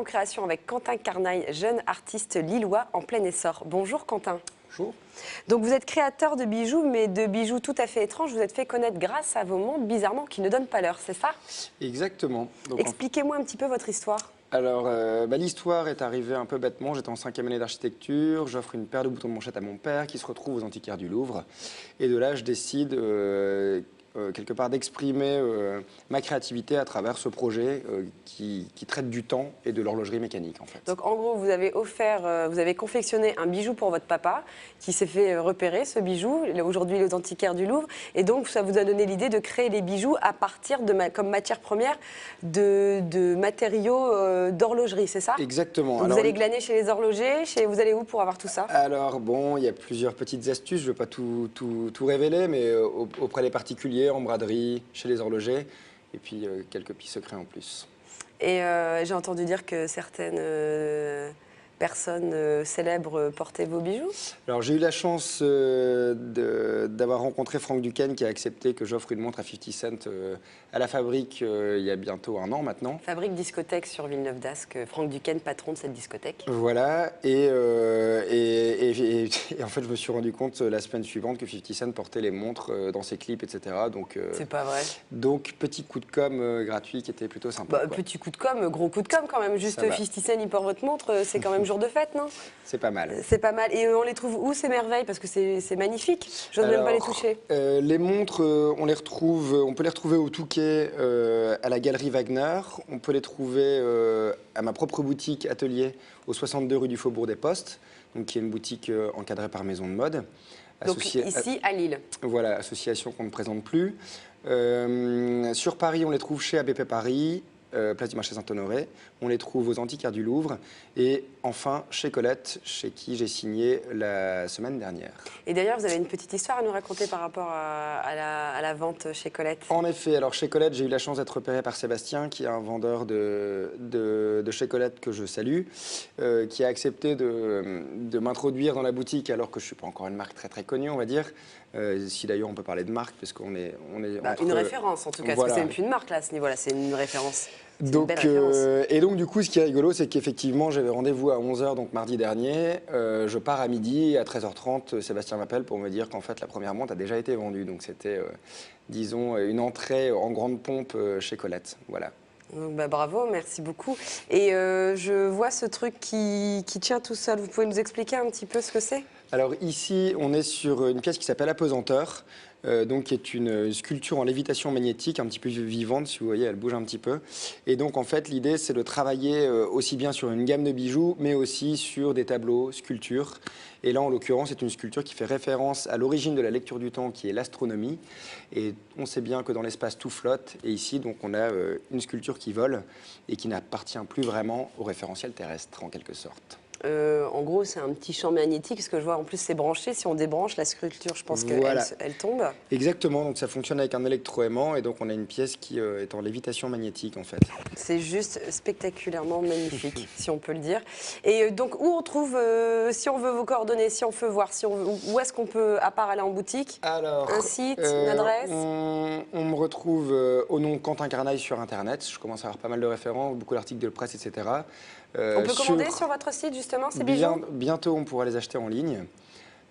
en création avec Quentin Carnaille, jeune artiste lillois en plein essor. Bonjour Quentin. Bonjour. Donc vous êtes créateur de bijoux, mais de bijoux tout à fait étranges. Vous êtes fait connaître grâce à vos montres, bizarrement, qui ne donnent pas l'heure, c'est ça? Exactement. Expliquez-moi un petit peu votre histoire. Alors, l'histoire est arrivée un peu bêtement. J'étais en 5e année d'architecture. J'offre une paire de boutons de manchette à mon père qui se retrouve aux Antiquaires du Louvre. Et de là, je décide quelque part d'exprimer ma créativité à travers ce projet qui traite du temps et de l'horlogerie mécanique en fait. Donc en gros, vous avez vous avez confectionné un bijou pour votre papa qui s'est fait repérer ce bijou. Aujourd'hui, il est aux Antiquaires du Louvre. Et donc, ça vous a donné l'idée de créer les bijoux à partir comme matière première de matériaux d'horlogerie, c'est ça? Exactement. Donc, vous allez glaner chez les horlogers, vous allez où pour avoir tout ça? Alors bon, il y a plusieurs petites astuces. Je ne veux pas tout révéler, mais auprès des particuliers, en braderie, chez les horlogers, et puis quelques petits secrets en plus. Et j'ai entendu dire que certaines personnes célèbres portaient vos bijoux. Alors j'ai eu la chance d'avoir rencontré Franck Duquesne qui a accepté que j'offre une montre à 50 Cent à la fabrique il y a bientôt 1 an maintenant. Fabrique discothèque sur Villeneuve-d'Ascq, Franck Duquesne, patron de cette discothèque. Voilà, et en fait je me suis rendu compte la semaine suivante que 50 Cent portait les montres dans ses clips, etc. Donc, c'est pas vrai. Donc petit coup de com gratuit qui était plutôt sympa. Bah, petit coup de com, gros coup de com quand même. Juste 50 Cent, il porte votre montre, c'est quand même jour de fête, non? C'est pas mal. C'est pas mal. Et on les trouve où ces merveilles? Parce que c'est magnifique. J'ose même pas les toucher. Les montres, on peut les retrouver au Touquet à la Galerie Wagner. On peut les trouver à ma propre boutique atelier au 62 rue du Faubourg des Postes, donc qui est une boutique encadrée par Maison de Mode. Donc ici à Lille. Voilà, association qu'on ne présente plus. Sur Paris, on les trouve chez ABP Paris, place du marché Saint-Honoré. On les trouve aux Antiquaires du Louvre. Et enfin, chez Colette, chez qui j'ai signé la semaine dernière. Et d'ailleurs, vous avez une petite histoire à nous raconter par rapport à la vente chez Colette. En effet, alors chez Colette, j'ai eu la chance d'être repéré par Sébastien, qui est un vendeur de chez Colette que je salue, qui a accepté de m'introduire dans la boutique alors que je ne suis pas encore une marque très très connue, on va dire. Si d'ailleurs on peut parler de marque, parce qu'on est une référence en tout cas, voilà. Parce que c'est même plus une marque là à ce niveau-là, c'est une référence. Donc, et donc du coup, ce qui est rigolo, c'est qu'effectivement, j'avais rendez-vous à 11 h, donc mardi dernier. Je pars à midi, et à 13 h 30, Sébastien m'appelle pour me dire qu'en fait, la première montre a déjà été vendue. Donc c'était, disons, une entrée en grande pompe chez Colette. Voilà. Bah, bravo, merci beaucoup. Et je vois ce truc qui tient tout seul. Vous pouvez nous expliquer un petit peu ce que c'est? Alors ici, on est sur une pièce qui s'appelle Apesanteur, donc qui est une sculpture en lévitation magnétique, un petit peu vivante, si vous voyez, elle bouge un petit peu. Et donc en fait, l'idée, c'est de travailler aussi bien sur une gamme de bijoux, mais aussi sur des tableaux, sculptures. Et là, en l'occurrence, c'est une sculpture qui fait référence à l'origine de la lecture du temps, qui est l'astronomie. Et on sait bien que dans l'espace, tout flotte. Et ici, donc, on a une sculpture qui vole et qui n'appartient plus vraiment au référentiel terrestre, en quelque sorte. En gros, c'est un petit champ magnétique, parce que je vois en plus c'est branché. Si on débranche la sculpture, je pense voilà. qu'elle tombe. Exactement, donc ça fonctionne avec un électroaimant et donc on a une pièce qui est en lévitation magnétique en fait. C'est juste spectaculairement magnifique, si on peut le dire. Et donc où on trouve, si on veut vos coordonnées, si on veut voir, où est-ce qu'on peut, à part aller en boutique? Alors, un site, une adresse? On me retrouve au nom de Quentin Carnaille sur Internet. Je commence à avoir pas mal de références, beaucoup d'articles de presse, etc. On peut commander sur votre site justement ces bijoux? Bientôt, on pourra les acheter en ligne.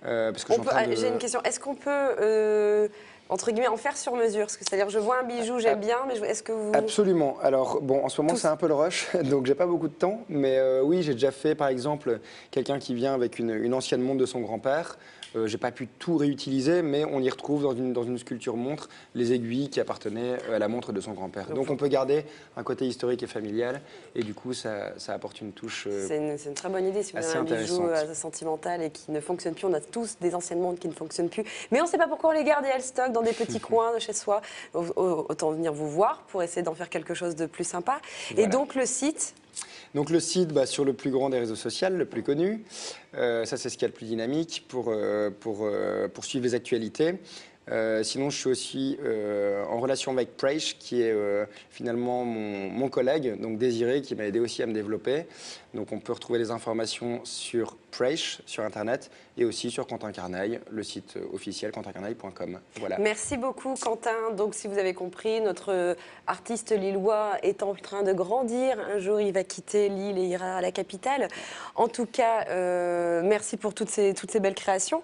J'ai une question. Est-ce qu'on peut, entre guillemets, en faire sur mesure? C'est-à-dire, je vois un bijou, j'aime bien, mais est-ce que vous... Absolument. Alors, bon, en ce moment, c'est un peu le rush, donc j'ai pas beaucoup de temps. Mais oui, j'ai déjà fait, par exemple, quelqu'un qui vient avec une ancienne montre de son grand-père. J'ai pas pu tout réutiliser, mais on y retrouve dans une sculpture montre les aiguilles qui appartenaient à la montre de son grand-père. Donc on peut garder un côté historique et familial, et du coup ça apporte une touche c'est une très bonne idée si vous avez un bijou sentimental et qui ne fonctionne plus. On a tous des anciennes montres qui ne fonctionnent plus, mais on ne sait pas pourquoi on les garde et elles stockent dans des petits coins de chez soi. Autant venir vous voir pour essayer d'en faire quelque chose de plus sympa. Voilà. Et donc le site? Donc le site, sur le plus grand des réseaux sociaux, le plus connu, ça c'est ce qu'il y a de plus dynamique pour suivre les actualités. Sinon, je suis aussi en relation avec Preach, qui est finalement mon collègue, donc Désiré, qui m'a aidé aussi à me développer. Donc on peut retrouver les informations sur Preach, sur Internet, et aussi sur Quentin Carneille, le site officiel quentincarneille.com. Voilà. Merci beaucoup Quentin. Donc si vous avez compris, notre artiste lillois est en train de grandir. Un jour, il va quitter Lille et ira à la capitale. En tout cas, merci pour toutes ces belles créations.